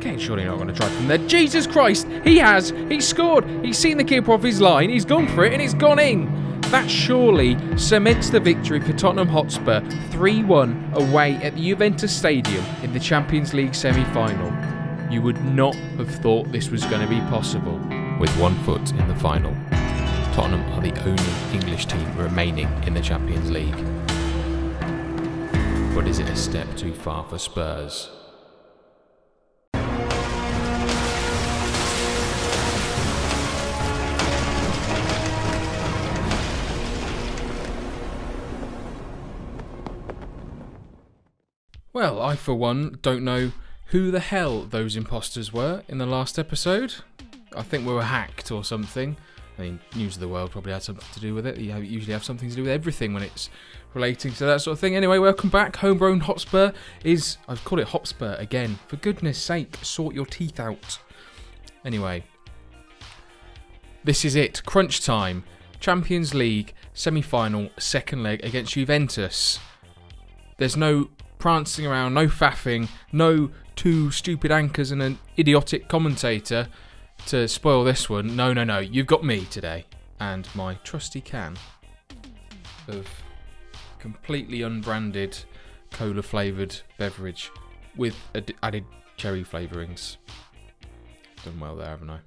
Kane's surely not going to try from there. Jesus Christ, he has. He's scored. He's seen the keeper off his line. He's gone for it and it's gone in. That surely cements the victory for Tottenham Hotspur 3-1 away at the Juventus Stadium in the Champions League semi-final. You would not have thought this was going to be possible. With one foot in the final, Tottenham are the only English team remaining in the Champions League. But is it a step too far for Spurs? Well, I for one don't know who the hell those imposters were in the last episode. I think we were hacked or something. I mean, News of the World probably had something to do with it. You usually have something to do with everything when it's relating to that sort of thing. Anyway, welcome back. Homegrown Hotspur is... I've called it Hotspur again. For goodness sake, sort your teeth out. Anyway, this is it. Crunch time. Champions League semi-final, second leg against Juventus. There's no prancing around, no faffing, no two stupid anchors and an idiotic commentator to spoil this one. No, no, no. You've got me today and my trusty can of completely unbranded cola flavoured beverage with added cherry flavourings. Done well there, haven't I?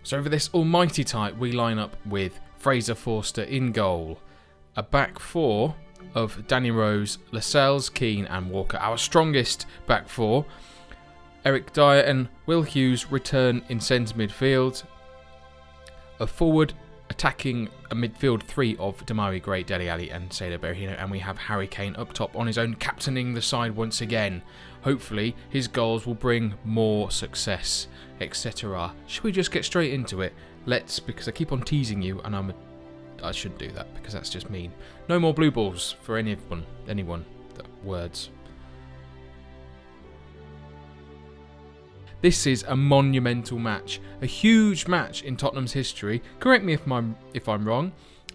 So for this almighty type, we line up with Fraser Forster in goal, a back four of Danny Rose, Lascelles, Keane and Walker. Our strongest back four. Eric Dyer and Will Hughes return in centre midfield. A forward attacking a midfield three of Demarai Gray, Dele Alli and Saido Berahino. And we have Harry Kane up top on his own, captaining the side once again. Hopefully his goals will bring more success, etc. Should we just get straight into it? Let's, because I keep on teasing you and I shouldn't do that because that's just mean. No more blue balls for anyone. Words. This is a monumental match, a huge match in Tottenham's history. Correct me if I'm wrong,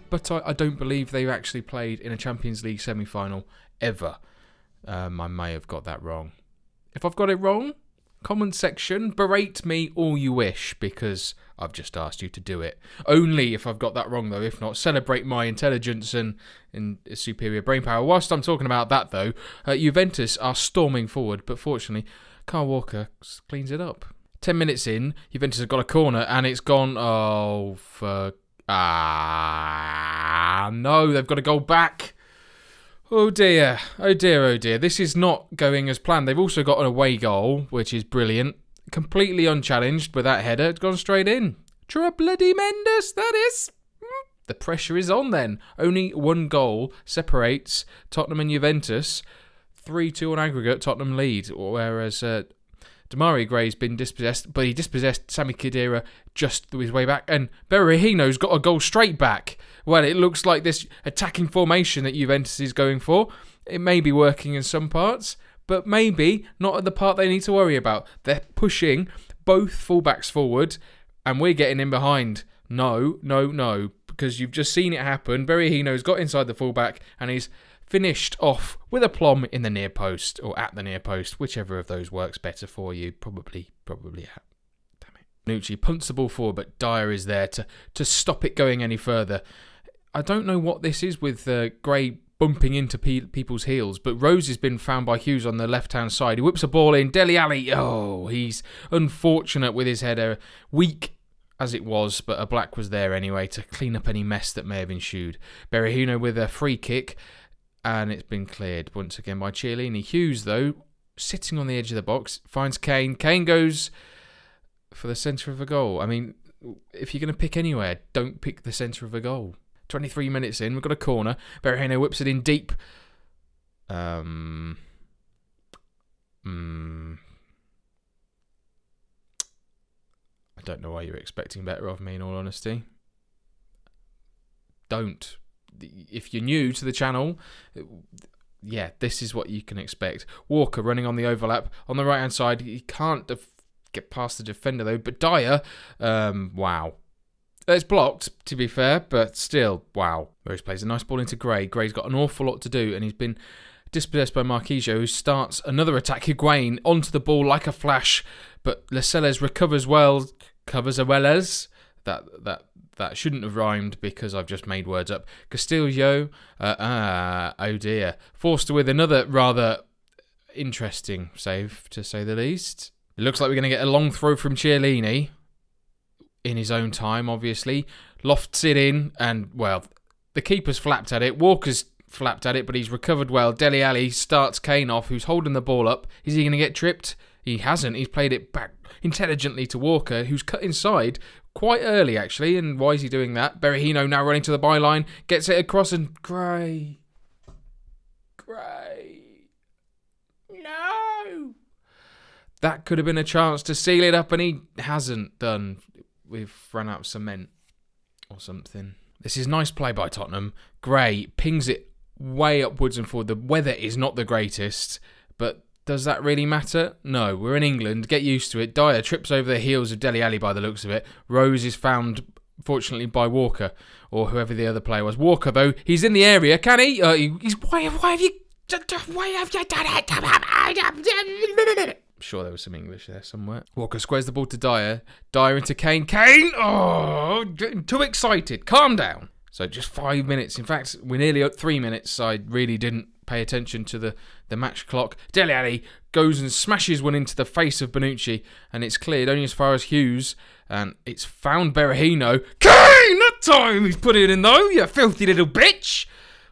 but I don't believe they've actually played in a Champions League semi-final ever. I may have got that wrong. If I've got it wrong, comment section, berate me all you wish, because I've just asked you to do it. Only if I've got that wrong, though. If not, celebrate my intelligence and superior brain power. Whilst I'm talking about that, though, Juventus are storming forward, but fortunately, Kyle Walker cleans it up. 10 minutes in, Juventus have got a corner, and it's gone... Oh, fuck. No, they've got a goal back. Oh dear, oh dear, oh dear. This is not going as planned. They've also got an away goal, which is brilliant. Completely unchallenged with that header. It's gone straight in. Bloody Mendes, that is. The pressure is on then. Only one goal separates Tottenham and Juventus. 3-2 on aggregate, Tottenham lead. Whereas Demarai Gray's been dispossessed, but he dispossessed Sami Khedira just his way back. And Berahino's got a goal straight back. Well, it looks like this attacking formation that Juventus is going for. It may be working in some parts, but maybe not at the part they need to worry about. They're pushing both fullbacks forward, and we're getting in behind. No, no, no, because you've just seen it happen. Berahino's got inside the fullback, and he's finished off with aplomb in the near post, or at the near post, whichever of those works better for you. Probably at. Damn it. Nucci punts the ball forward, but Dyer is there to stop it going any further. I don't know what this is with Gray bumping into people's heels, but Rose has been found by Hughes on the left-hand side. He whips a ball in. Dele Alli, oh, he's unfortunate with his header. Weak as it was, but a black was there anyway to clean up any mess that may have ensued. Berahino with a free kick, and it's been cleared once again by Chiellini. Hughes, though, sitting on the edge of the box, finds Kane. Kane goes for the centre of a goal. I mean, if you're going to pick anywhere, don't pick the centre of a goal. 23 minutes in, we've got a corner. Berahino whips it in deep. I don't know why you're expecting better of me, in all honesty. Don't. If you're new to the channel, yeah, this is what you can expect. Walker running on the overlap on the right-hand side. He can't get past the defender, though. But Dyer, wow. It's blocked, to be fair, but still, wow. Rose plays a nice ball into Gray. Gray's got an awful lot to do, and he's been Dispossessed by Marquisio, who starts another attack. Higuain onto the ball like a flash, but Lascelles recovers well, covers as well as... That shouldn't have rhymed because I've just made words up. Castillo, oh dear. Forster with another rather interesting save, to say the least. It looks like we're going to get a long throw from Chiellini. In his own time, obviously. Lofts it in, and, well, the keeper's flapped at it. Walker's flapped at it, but he's recovered well. Dele Alli starts Kane off, who's holding the ball up. Is he going to get tripped? He hasn't. He's played it back intelligently to Walker, who's cut inside quite early, actually. And why is he doing that? Berahino now running to the byline, gets it across, and Gray. No! That could have been a chance to seal it up, and he hasn't done. We've run out of cement or something. This is nice play by Tottenham. Gray pings it way upwards and forward. The weather is not the greatest, but does that really matter? No, we're in England. Get used to it. Dyer trips over the heels of Dele Alli by the looks of it. Rose is found, fortunately, by Walker, or whoever the other player was. Walker, though, he's in the area. Can he? Why have you done it? I'm sure there was some English there somewhere. Walker squares the ball to Dyer. Dyer into Kane. Kane! Oh, getting too excited. Calm down. So just 5 minutes. In fact, we're nearly at 3 minutes. I really didn't pay attention to the match clock. Dele Alli goes and smashes one into the face of Bonucci, and it's cleared only as far as Hughes, and it's found Berahino. Kane! That time he's put it in though, you filthy little bitch!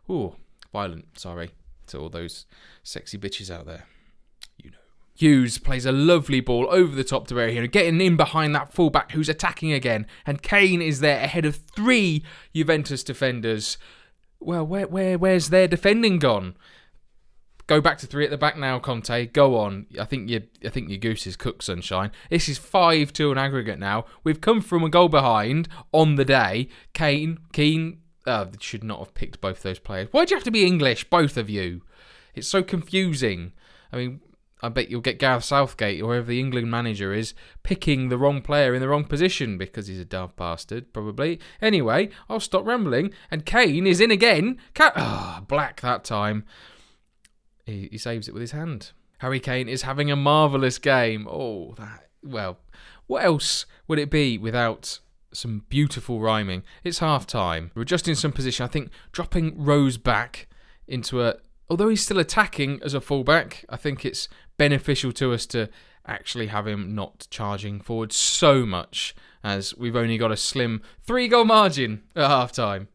Ooh, violent, sorry to all those sexy bitches out there. You know. Hughes plays a lovely ball over the top to Berahino, getting in behind that fullback who's attacking again, and Kane is there ahead of 3 Juventus defenders. Well, where's their defending gone? Go back to 3 at the back now, Conte. Go on. I think your goose is cooked, sunshine. This is 5-2 on aggregate now. We've come from a goal behind on the day. Keane, should not have picked both those players. Why'd you have to be English, both of you? It's so confusing. I mean, I bet you'll get Gareth Southgate, or whoever the England manager is, picking the wrong player in the wrong position because he's a daft bastard, probably. Anyway, I'll stop rambling. And Kane is in again. Black that time. He saves it with his hand. Harry Kane is having a marvellous game. Well, what else would it be without some beautiful rhyming? It's half-time. We're adjusting some position. I think dropping Rose back into a... Although he's still attacking as a fullback, I think it's beneficial to us to actually have him not charging forward so much, as we've only got a slim 3-goal margin at half-time.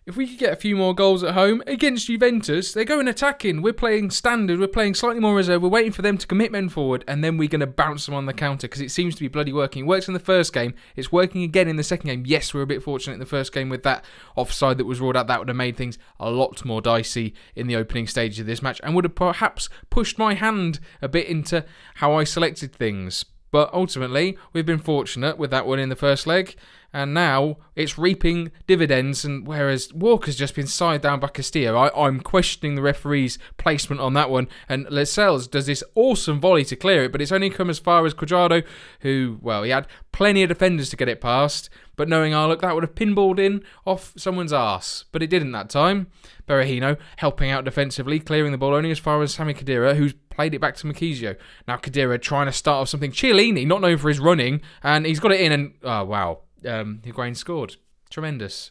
If we could get a few more goals at home against Juventus, they're going attacking. We're playing standard. We're playing slightly more reserve. We're waiting for them to commit men forward, and then we're going to bounce them on the counter because it seems to be bloody working. It works in the first game. It's working again in the second game. Yes, we were a bit fortunate in the first game with that offside that was ruled out. That would have made things a lot more dicey in the opening stages of this match and would have perhaps pushed my hand a bit into how I selected things. But ultimately, we've been fortunate with that one in the first leg, and now it's reaping dividends. And whereas Walker's just been side down by Castillo, I'm questioning the referee's placement on that one. And Lascelles does this awesome volley to clear it, but it's only come as far as Cuadrado, who, well, he had plenty of defenders to get it past. But knowing our luck, that would have pinballed in off someone's arse. But it didn't that time. Berahino helping out defensively, clearing the ball only as far as Sami Khedira, who's played it back to Marquisio. Now Khedira trying to start off something. Chiellini, not known for his running, and he's got it in, and oh wow, Higuain scored. Tremendous.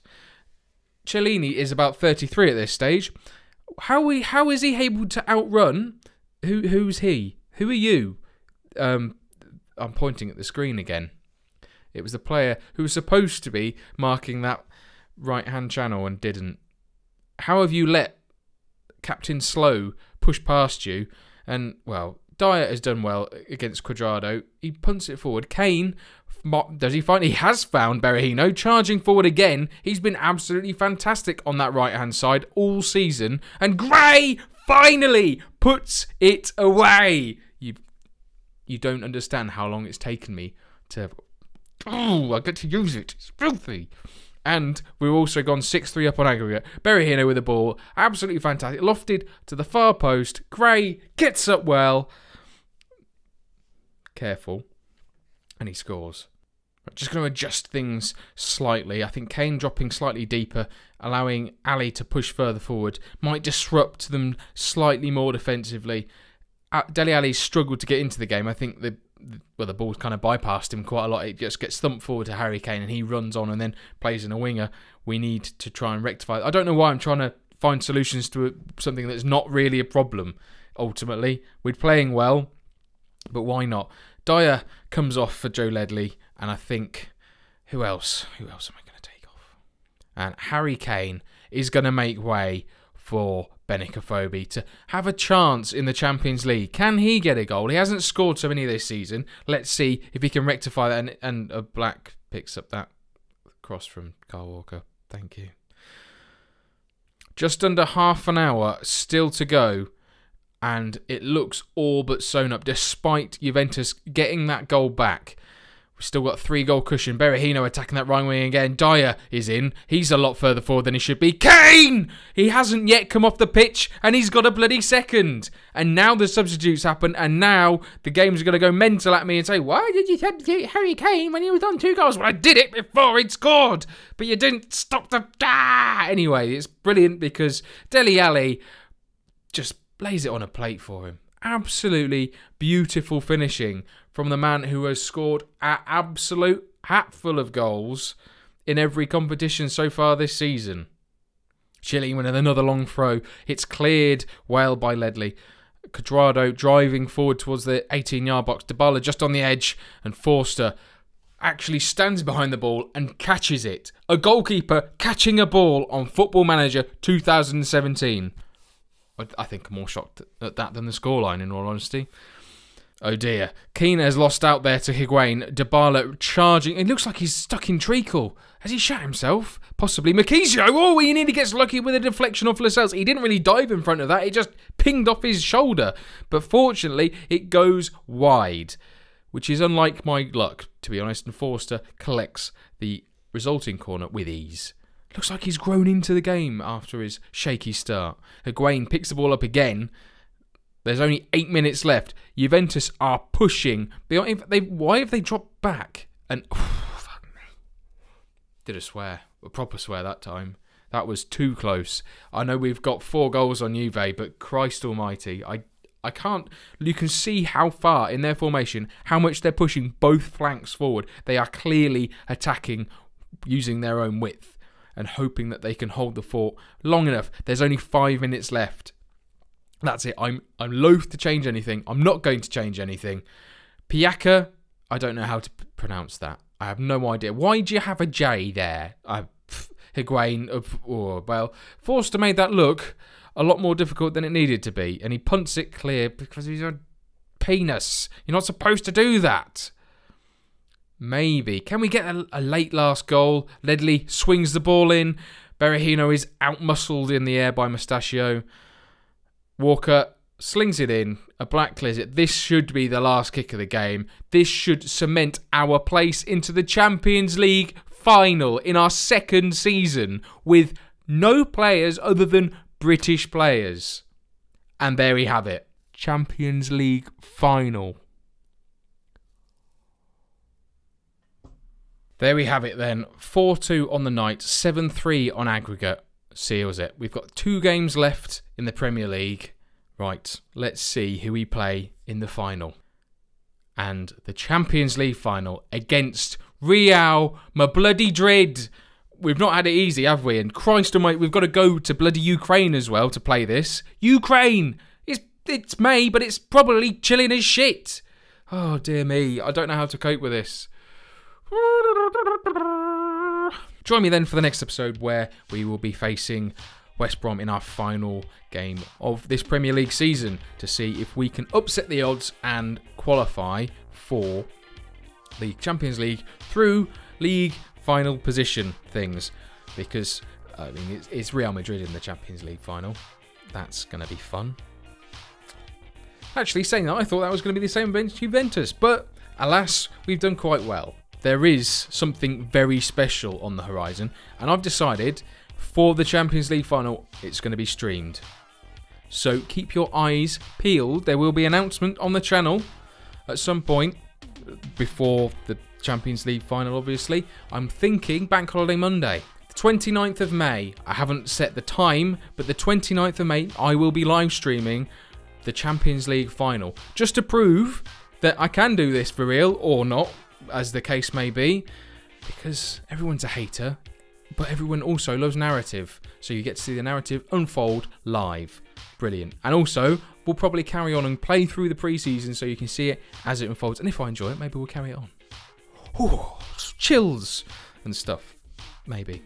Chiellini is about 33 at this stage. How is he able to outrun? Who's he? Who are you? I'm pointing at the screen again. It was the player who was supposed to be marking that right-hand channel and didn't. How have you let Captain Slow push past you? And, well, Dyer has done well against Cuadrado. He punts it forward. Kane, does he find? He has found Berahino, charging forward again. He's been absolutely fantastic on that right-hand side all season. And Gray finally puts it away. You don't understand how long it's taken me to... Oh, I get to use it. It's filthy. And we've also gone 6-3 up on aggregate. Berahino with the ball. Absolutely fantastic. Lofted to the far post. Gray gets up well. Careful. And he scores. Just going to adjust things slightly. I think Kane dropping slightly deeper, allowing Ali to push further forward, might disrupt them slightly more defensively. Dele Alli struggled to get into the game. I think the ball's kind of bypassed him quite a lot. It just gets thumped forward to Harry Kane and he runs on and then plays in a winger. We need to try and rectify it. I don't know why I'm trying to find solutions to something that's not really a problem, ultimately. We're playing well, but why not? Dyer comes off for Joe Ledley, and I think, who else? Who else am I going to take off? And Harry Kane is going to make way for Benik to have a chance in the Champions League. Can he get a goal? He hasn't scored so many this season. Let's see if he can rectify that. And a Black picks up that cross from Kyle Walker. Thank you. Just under half an hour still to go, and it looks all but sewn up despite Juventus getting that goal back. We've still got a 3-goal cushion. Berahino attacking that right wing again. Dyer is in. He's a lot further forward than he should be. Kane! He hasn't yet come off the pitch, and he's got a bloody second. And now the substitutes happen, and now the game's going to go mental at me and say, why did you substitute Harry Kane when he was on 2 goals? Well, I did it before he'd scored, but you didn't stop the... Anyway, it's brilliant because Dele Alli just lays it on a plate for him. Absolutely beautiful finishing from the man who has scored an absolute hatful of goals in every competition so far this season. Chilling with another long throw. It's cleared well by Ledley. Cuadrado driving forward towards the 18-yard box. Dybala just on the edge, and Forster actually stands behind the ball and catches it. A goalkeeper catching a ball on Football Manager 2017. I think I'm more shocked at that than the scoreline, in all honesty. Oh dear. Keane has lost out there to Higuain. Dybala charging. It looks like he's stuck in treacle. Has he shot himself? Possibly. Merchisio. Oh, he nearly gets lucky with a deflection off Lascelles. He didn't really dive in front of that. It just pinged off his shoulder. But fortunately, it goes wide, which is unlike my luck, to be honest. And Forster collects the resulting corner with ease. Looks like he's grown into the game after his shaky start. Higuain picks the ball up again. There's only 8 minutes left. Juventus are pushing. Why have they dropped back? And fuck me. Did a swear. A proper swear that time. That was too close. I know we've got 4 goals on Juve, but Christ almighty. I can't... You can see how far in their formation, how much they're pushing both flanks forward. They are clearly attacking using their own width and hoping that they can hold the fort long enough. There's only 5 minutes left. That's it. I'm loath to change anything. I'm not going to change anything. Piaka, I don't know how to pronounce that. I have no idea. Why do you have a J there? Higuain, well, Forster made that look a lot more difficult than it needed to be, and he punts it clear because he's a penis. You're not supposed to do that. Maybe. Can we get a late last goal? Ledley swings the ball in. Berahino is outmuscled in the air by Mustachio. Walker slings it in. A Black clears it. This should be the last kick of the game. This should cement our place into the Champions League final in our 2nd season with no players other than British players. And there we have it. Champions League final. There we have it then. 4-2 on the night, 7-3 on aggregate. Seals it. We've got 2 games left in the Premier League. Right, let's see who we play in the final. And the Champions League final against Real Madrid. We've not had it easy, have we? And Christ almighty, we've got to go to bloody Ukraine as well to play this. Ukraine! It's May, but it's probably chilling as shit. Oh, dear me. I don't know how to cope with this. Join me then for the next episode where we will be facing West Brom in our final game of this Premier League season to see if we can upset the odds and qualify for the Champions League through league final position things. Because, I mean, it's Real Madrid in the Champions League final. That's going to be fun. Actually, saying that, I thought that was going to be the same against Juventus. But, alas, we've done quite well. There is something very special on the horizon, and I've decided for the Champions League final, it's going to be streamed. So keep your eyes peeled. There will be an announcement on the channel at some point before the Champions League final, obviously. I'm thinking Bank Holiday Monday. 29th of May. I haven't set the time, but the 29th of May, I will be live streaming the Champions League final. Just to prove that I can do this for real, or not, as the case may be. Because everyone's a hater, but everyone also loves narrative. So you get to see the narrative unfold live. Brilliant. And also, we'll probably carry on and play through the pre-season so you can see it as it unfolds. And if I enjoy it, maybe we'll carry it on. Ooh, chills and stuff. Maybe.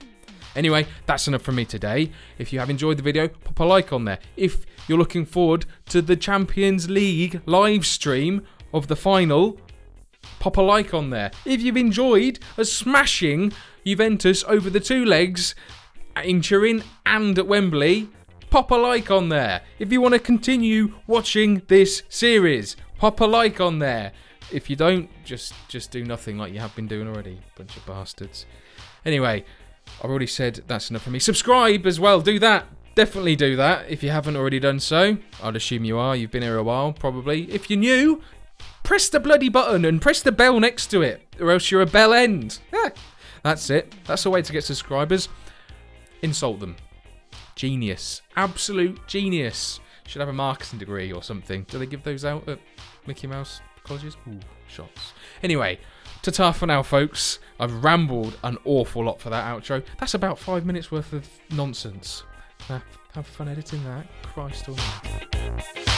Anyway, that's enough from me today. If you have enjoyed the video, pop a like on there. If you're looking forward to the Champions League live stream of the final, pop a like on there. If you've enjoyed us smashing Juventus over the two legs in Turin and at Wembley, pop a like on there. If you want to continue watching this series, pop a like on there. If you don't, just do nothing like you have been doing already. Bunch of bastards. Anyway, I've already said that's enough for me. Subscribe as well. Do that. Definitely do that if you haven't already done so. I'd assume you are. You've been here a while, probably. If you're new, press the bloody button and press the bell next to it, or else you're a bell end. Yeah, that's it. That's the way to get subscribers. Insult them. Genius. Absolute genius. Should have a marketing degree or something. Do they give those out at Mickey Mouse colleges? Ooh, shots. Anyway, ta-ta for now, folks. I've rambled an awful lot for that outro. That's about 5 minutes worth of nonsense. Have fun editing that. Christ almighty.